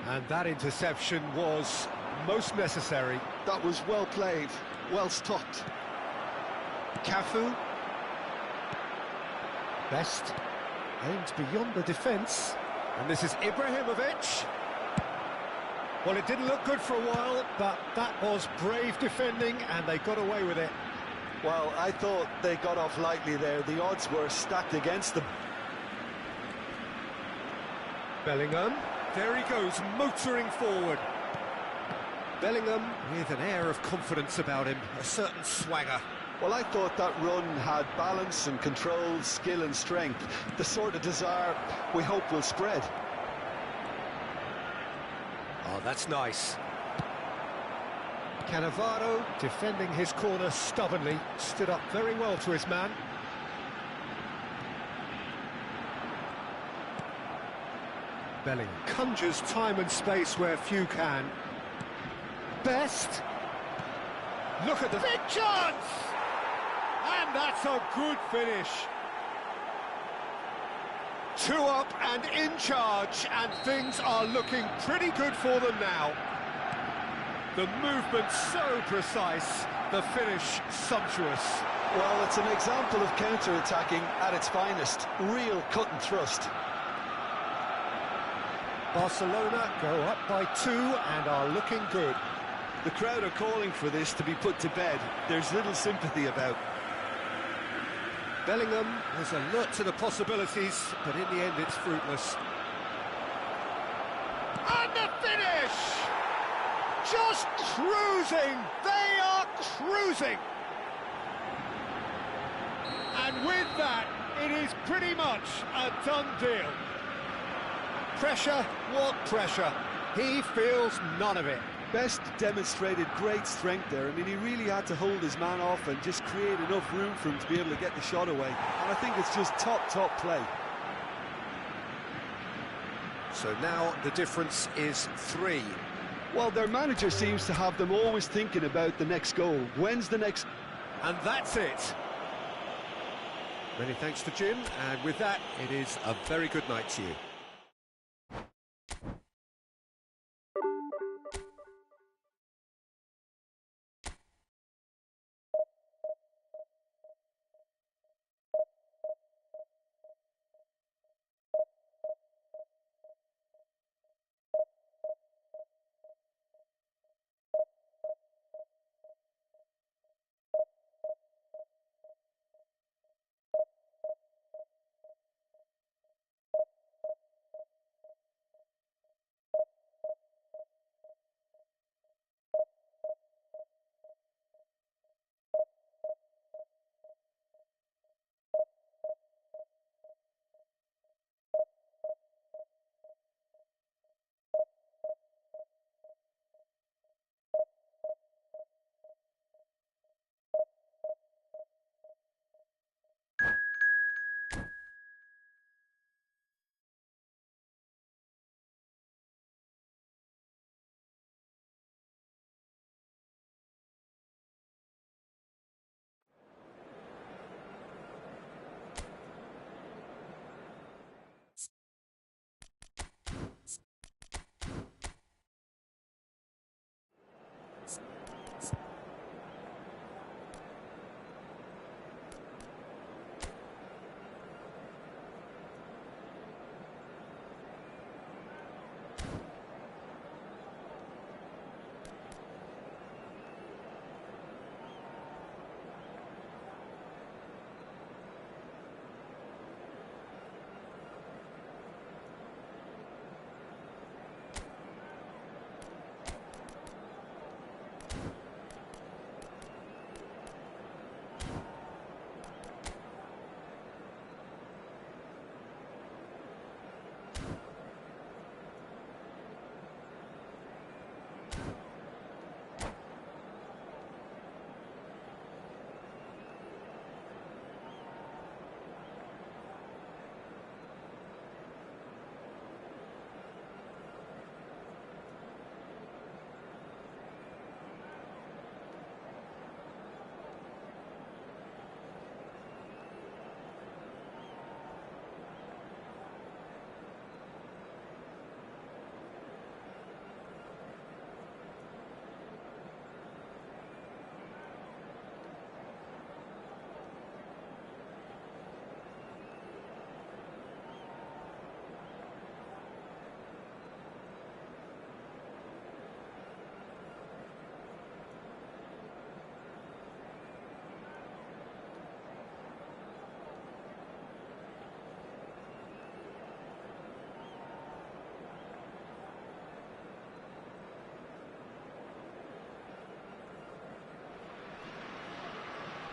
[SPEAKER 1] And that interception was most necessary.
[SPEAKER 2] That was well played, well stopped.
[SPEAKER 1] Cafu. Best. Aimed beyond the defence. And this is Ibrahimovic. Well, it didn't look good for a while, but that was brave defending, and they got away with it.
[SPEAKER 2] Well, I thought they got off lightly there. The odds were stacked against them.
[SPEAKER 1] Bellingham, there he goes, motoring forward. Bellingham with an air of confidence about him, a certain swagger.
[SPEAKER 2] Well, I thought that run had balance and control, skill and strength, the sort of desire we hope will spread.
[SPEAKER 1] Oh, that's nice. Cannavaro, defending his corner stubbornly, stood up very well to his man. Bellingham conjures time and space where few can. Best. Look at the big chance! And that's a good finish. 2 up and in charge, and things are looking pretty good for them now. The movement so precise, the finish sumptuous.
[SPEAKER 2] Well, it's an example of counter-attacking at its finest. Real cut and thrust.
[SPEAKER 1] Barcelona go up by 2 and are looking good.
[SPEAKER 2] The crowd are calling for this to be put to bed. There's little sympathy about.
[SPEAKER 1] Bellingham was alert to the possibilities, but in the end it's fruitless. And the finish! Just cruising! They are cruising! And with that, it is pretty much a done deal. Pressure, what pressure? He feels none of it.
[SPEAKER 2] Best demonstrated great strength there. I mean, he really had to hold his man off and just create enough room for him to be able to get the shot away. And I think it's just top play.
[SPEAKER 1] So now the difference is 3.
[SPEAKER 2] Well, their manager seems to have them always thinking about the next goal. When's the next...
[SPEAKER 1] And that's it. Many thanks to Jim, and with that, it is a very good night to you.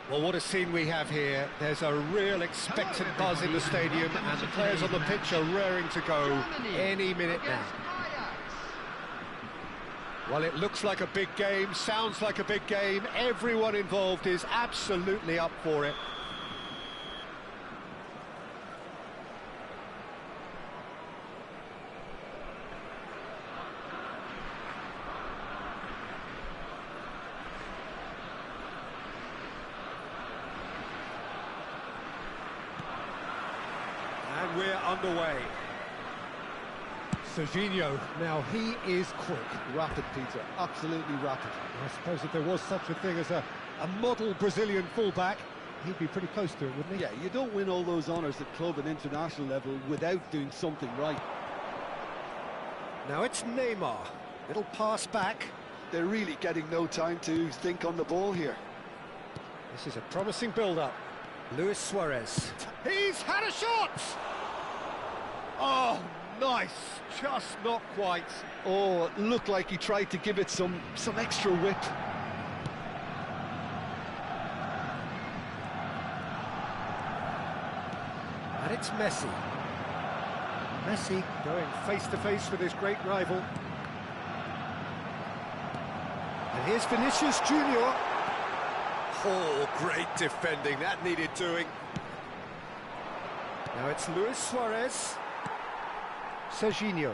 [SPEAKER 1] Well, what a scene we have here. There's a real expectant buzz in the stadium, and the players on the pitch are raring to go any minute now. Well, it looks like a big game, sounds like a big game. Everyone involved is absolutely up for it. And we're underway. Serginho, now he is quick.
[SPEAKER 2] Rapid, Peter, absolutely rapid.
[SPEAKER 1] I suppose if there was such a thing as a model Brazilian fullback, he'd be pretty close to it, wouldn't he?
[SPEAKER 2] Yeah, you don't win all those honours at club and international level without doing something right.
[SPEAKER 1] Now it's Neymar. Little pass back.
[SPEAKER 2] They're really getting no time to think on the ball here.
[SPEAKER 1] This is a promising build-up. Luis Suarez. He's had a shot! Oh, nice. Just not quite.
[SPEAKER 2] Oh, it looked like he tried to give it some extra whip.
[SPEAKER 1] And it's Messi. Messi going face-to-face with his great rival. And here's Vinicius Junior. Oh, great defending. That needed doing. Now it's Luis Suarez. Serginho.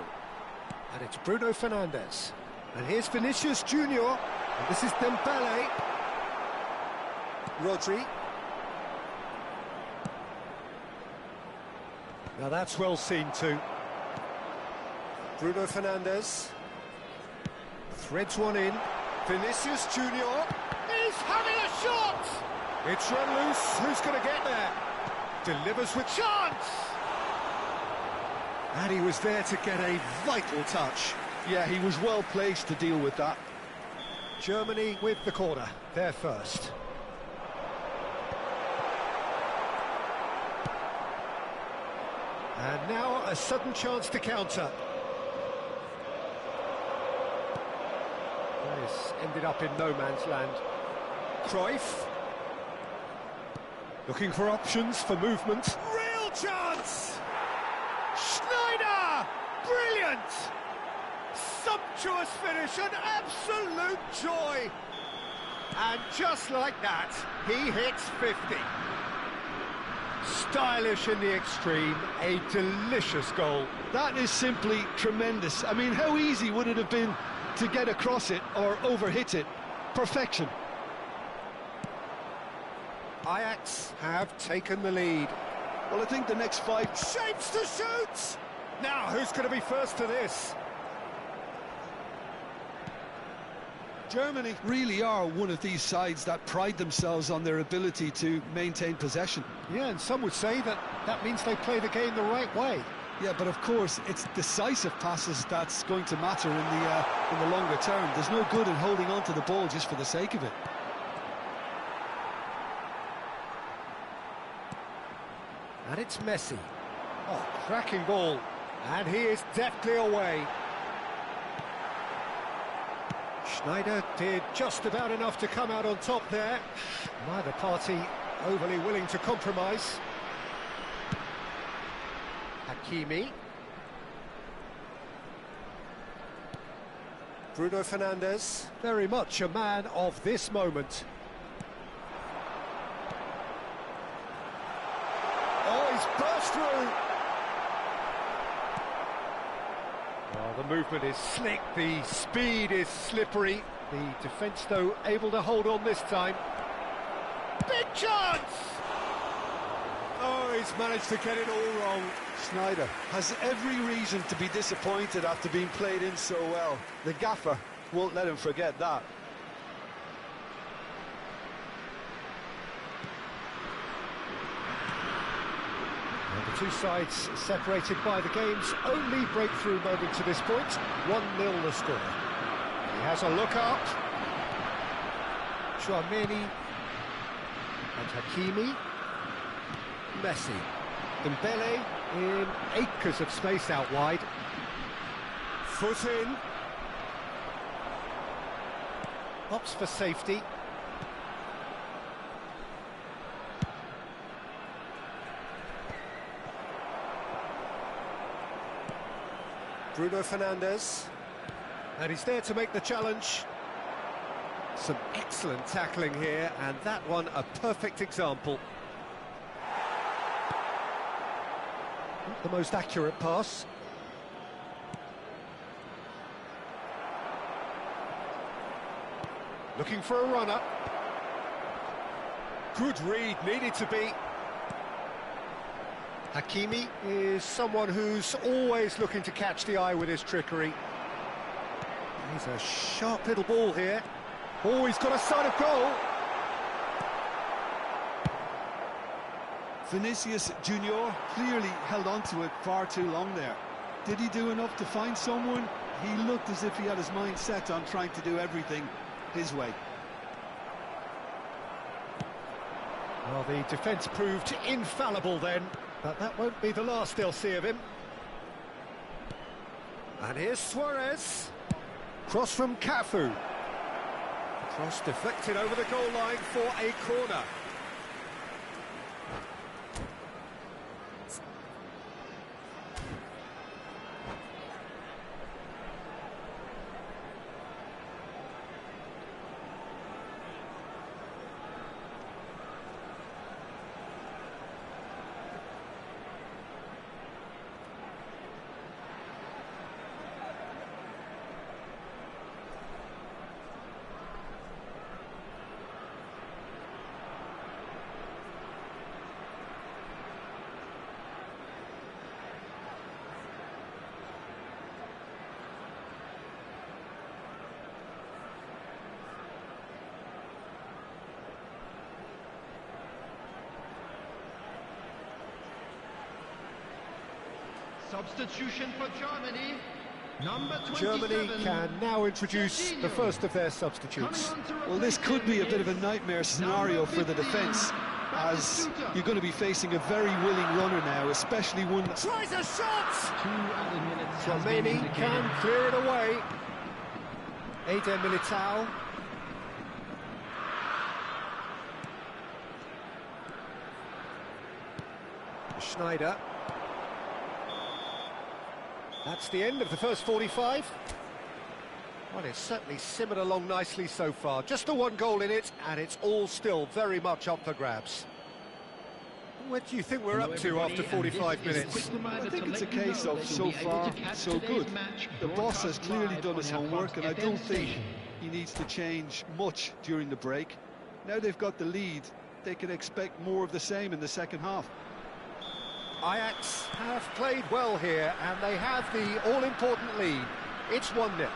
[SPEAKER 1] And it's Bruno Fernandes. And here's Vinicius Junior. And this is Dembele. Rodri. Now that's well seen too. Bruno Fernandes. Threads one in. Vinicius Junior. He's having a shot! It's run loose. Who's going to get there? Delivers with chance! And he was there to get a vital touch.
[SPEAKER 2] Yeah, he was well placed to deal with that.
[SPEAKER 1] Germany with the corner. They're first. And now a sudden chance to counter. This ended up in no man's land. Cruyff. Looking for options for movement. Real chance! Schneider! Brilliant! Sumptuous finish, an absolute joy! And just like that, he hits 50. Stylish in the extreme, a delicious goal.
[SPEAKER 2] That is simply tremendous. I mean, how easy would it have been to get across it or overhit it? Perfection.
[SPEAKER 1] Ajax have taken the lead.
[SPEAKER 2] Well, I think the next five...
[SPEAKER 1] Shapes to shoot! Now, who's going to be first to this?
[SPEAKER 2] Germany really are one of these sides that pride themselves on their ability to maintain possession.
[SPEAKER 1] Yeah, and some would say that means they play the game the right way.
[SPEAKER 2] Yeah, but of course, it's decisive passes that's going to matter in the longer term. There's no good in holding on to the ball just for the sake of it.
[SPEAKER 1] And it's Messi. Oh, cracking ball. And he is deftly away. Schneider did just about enough to come out on top there. Neither party overly willing to compromise. Hakimi. Bruno Fernandes, very much a man of this moment. Oh, he's burst through. Oh, the movement is slick, the speed is slippery. The defence, though, able to hold on this time. Big chance! Oh, he's managed to get it all wrong.
[SPEAKER 2] Schneider has every reason to be disappointed after being played in so well. The gaffer won't let him forget that.
[SPEAKER 1] And the two sides separated by the game's only breakthrough moment to this point. 1-0 the score. He has a look up. Chouameni and Hakimi. Messi. Dembele in acres of space out wide. Foot in. Opts for safety. Bruno Fernandes. And he's there to make the challenge. Some excellent tackling here, and that one a perfect example. Not the most accurate pass. Looking for a runner. Good read, needed to be. Hakimi is someone who's always looking to catch the eye with his trickery. He's a sharp little ball here. Oh, he's got a sight of goal.
[SPEAKER 2] Vinicius Junior clearly held on to it far too long there. Did he do enough to find someone? He looked as if he had his mind set on trying to do everything his way.
[SPEAKER 1] Well, the defence proved infallible then, but that won't be the last they'll see of him. And here's Suarez. Cross from Cafu. Cross deflected over the goal line for a corner.
[SPEAKER 4] Substitution for Germany. Number 27.
[SPEAKER 1] Germany can now introduce the first of their substitutes.
[SPEAKER 2] Well, this could be a bit of a nightmare scenario for the defence, as you're going to be facing a very willing runner now, especially one that
[SPEAKER 1] Tries a shot!
[SPEAKER 4] 2 added minutes has been
[SPEAKER 1] Flamini
[SPEAKER 4] indicated.
[SPEAKER 1] can clear it away. Eder Militao. Schneider. That's the end of the first 45. Well, it's certainly simmered along nicely so far. Just the one goal in it, and it's all still very much up for grabs. What do you think we're up to after 45 minutes?
[SPEAKER 2] I think it's a case of so far, so good. The boss has clearly done his homework, and I don't think he needs to change much during the break. Now they've got the lead, they can expect more of the same in the second half.
[SPEAKER 1] Ajax have played well here, and they have the all-important lead. It's 1-0.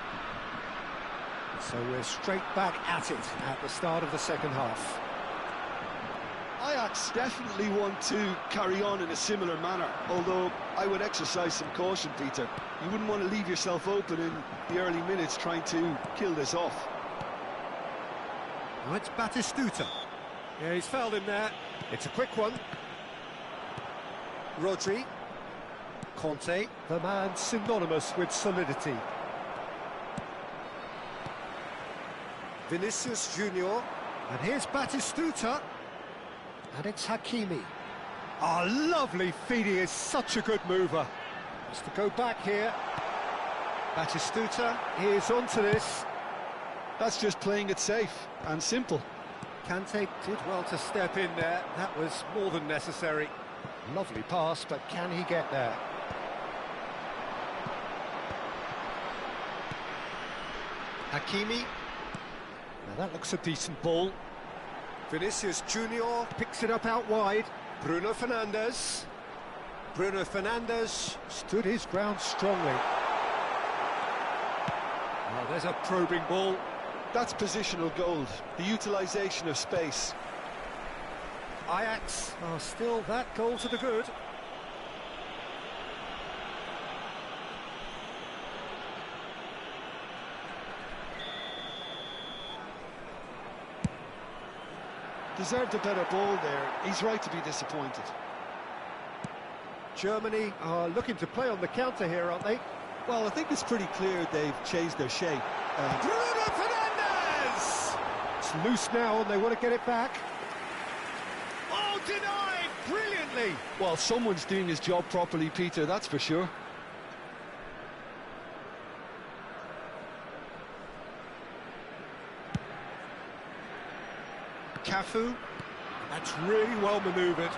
[SPEAKER 1] So we're straight back at it at the start of the second half.
[SPEAKER 2] Ajax definitely want to carry on in a similar manner, although I would exercise some caution, Peter. You wouldn't want to leave yourself open in the early minutes trying to kill this off.
[SPEAKER 1] Well, it's Batistuta. Yeah, he's fouled him there. It's a quick one. Rodri. Conte, the man synonymous with solidity. Vinicius Junior. And here's Batistuta. And it's Hakimi. Oh, lovely feed. He is such a good mover. Has to go back here. Batistuta is onto this.
[SPEAKER 2] That's just playing it safe and simple.
[SPEAKER 1] Kante did well to step in there. That was more than necessary. Lovely pass, but can he get there? Hakimi. Now that looks a decent ball. Vinicius Junior picks it up out wide. Bruno Fernandes. Bruno Fernandes stood his ground strongly. Oh, there's a probing ball.
[SPEAKER 2] That's positional gold, the utilisation of space.
[SPEAKER 1] Ajax are still that goal to the good.
[SPEAKER 2] Deserved a better ball there. He's right to be disappointed.
[SPEAKER 1] Germany are looking to play on the counter here, aren't they?
[SPEAKER 2] Well, I think it's pretty clear they've changed their shape.
[SPEAKER 1] Bruno Fernandes! It's loose now and they want to get it back. Oh, denied brilliantly!
[SPEAKER 2] Well, someone's doing his job properly, Peter, that's for sure.
[SPEAKER 1] Cafu. That's really well manoeuvred.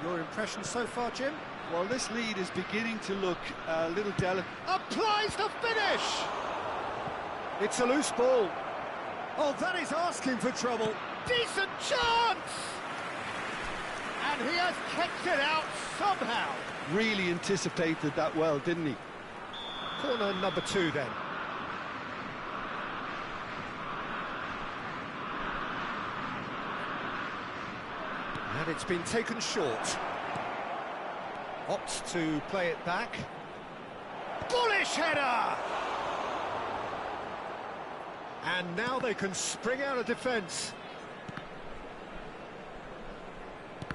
[SPEAKER 1] Your impression so far, Jim?
[SPEAKER 2] Well, this lead is beginning to look a little delicate.
[SPEAKER 1] Applies the finish! It's a loose ball. Oh, that is asking for trouble. Decent chance! And he has kept it out somehow.
[SPEAKER 2] Really anticipated that well, didn't he?
[SPEAKER 1] Corner number 2 then. And it's been taken short. Opts to play it back. Bullish header! And now they can spring out of defence.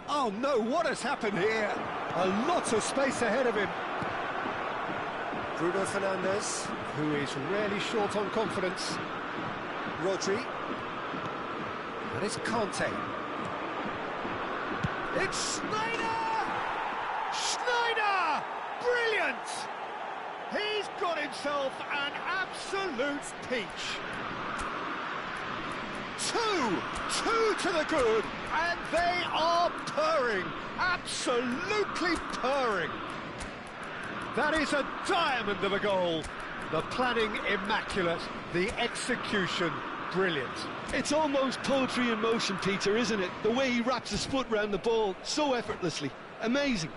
[SPEAKER 1] Oh no, what has happened here? A lot of space ahead of him. Bruno Fernandes, who is rarely short on confidence. Rodri. And it's Conte. It's Schneider! Schneider! Brilliant! He's got himself an absolute peach. Two to the good, and they are purring, absolutely purring. That is a diamond of a goal. The planning immaculate, the execution brilliant.
[SPEAKER 2] It's almost poetry in motion, Peter, isn't it? The way he wraps his foot round the ball so effortlessly. Amazing.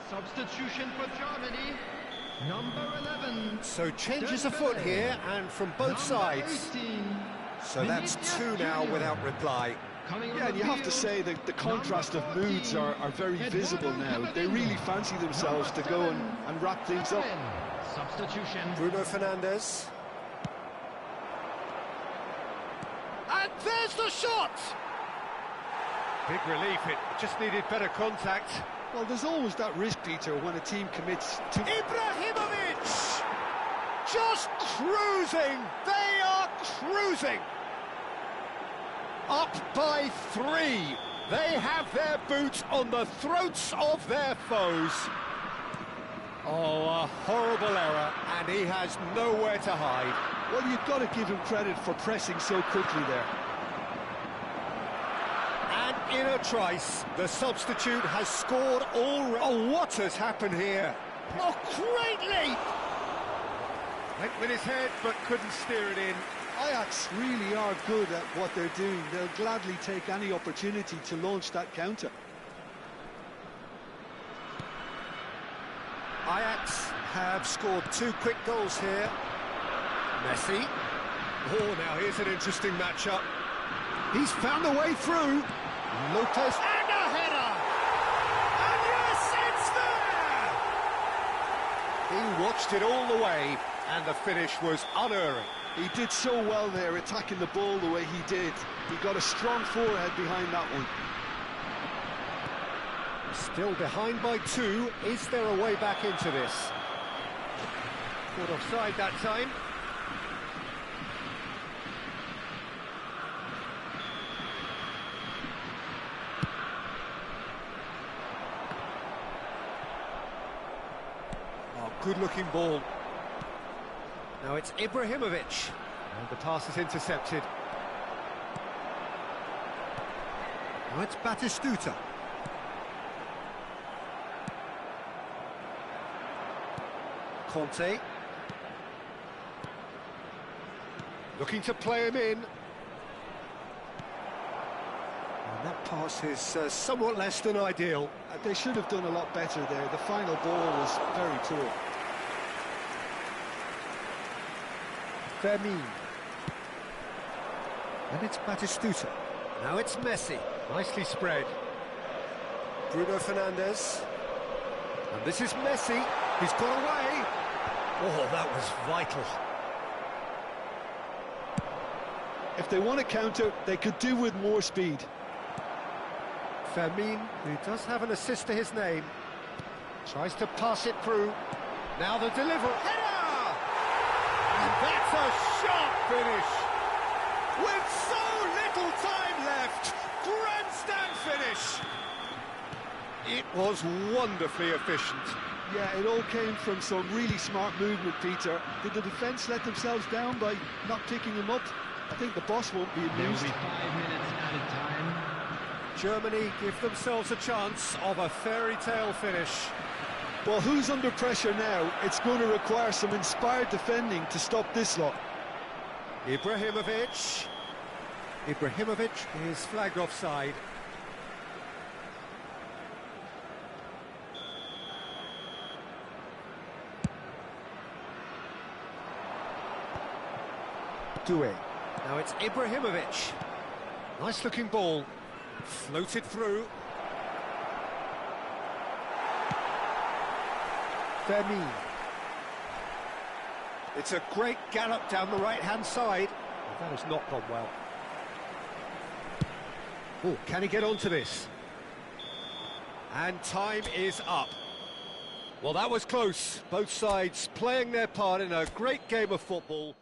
[SPEAKER 4] Substitution for Germany, number 11.
[SPEAKER 1] So changes afoot here, and from both sides.
[SPEAKER 4] 18,
[SPEAKER 1] So that's 2 now without reply.
[SPEAKER 2] Yeah, and you have to say that the contrast of moods are very visible now. They really fancy themselves to go and wrap things up.
[SPEAKER 4] Substitution.
[SPEAKER 1] Bruno Fernandes. And there's the shot! Big relief, it just needed better contact.
[SPEAKER 2] Well, there's always that risk, Peter, when a team commits to...
[SPEAKER 1] Ibrahimovic! Just cruising! They are cruising! Up by 3. They have their boots on the throats of their foes. Oh, a horrible error, and he has nowhere to hide.
[SPEAKER 2] Well, you've got to give him credit for pressing so quickly there.
[SPEAKER 1] And in a trice, the substitute has scored already. Oh, what has happened here? Oh, great leap! Went with his head, but couldn't steer it in.
[SPEAKER 2] Ajax really are good at what they're doing. They'll gladly take any opportunity to launch that counter.
[SPEAKER 1] Ajax have scored 2 quick goals here. Messi. Oh, now here's an interesting matchup. He's found a way through. Lopez. And a header! And yes, it's there! He watched it all the way, and the finish was unerring.
[SPEAKER 2] He did so well there, attacking the ball the way he did. He got a strong forehead behind that one.
[SPEAKER 1] Still behind by 2. Is there a way back into this? Caught offside that time. Oh, good-looking ball. Now it's Ibrahimovic. And the pass is intercepted. Now it's Batistuta. Conte. Looking to play him in. And that pass is somewhat less than ideal.
[SPEAKER 2] They should have done a lot better there. The final ball was very poor.
[SPEAKER 1] Fermin. And it's Batistuta. Now it's Messi. Nicely spread. Bruno Fernandes. And this is Messi. He's got away. Oh, that was vital.
[SPEAKER 2] If they want to counter, they could do with more speed.
[SPEAKER 1] Fermin, who does have an assist to his name, tries to pass it through. Now the delivery. Header! And that's a sharp finish. With so little time left, grandstand finish. It was wonderfully efficient.
[SPEAKER 2] Yeah, it all came from some really smart movement, Peter. Did the defence let themselves down by not picking him up? I think the boss won't be
[SPEAKER 4] There will
[SPEAKER 2] amused.
[SPEAKER 4] be 5 minutes added time.
[SPEAKER 1] Germany give themselves a chance of a fairy tale finish.
[SPEAKER 2] Well, who's under pressure now? It's going to require some inspired defending to stop this lot.
[SPEAKER 1] Ibrahimovic is flagged offside. Doué. Now it's Ibrahimovic. Nice looking ball. Floated through. Fermin. It's a great gallop down the right-hand side. That has not gone well. Oh, can he get onto this? And time is up. Well, that was close. Both sides playing their part in a great game of football.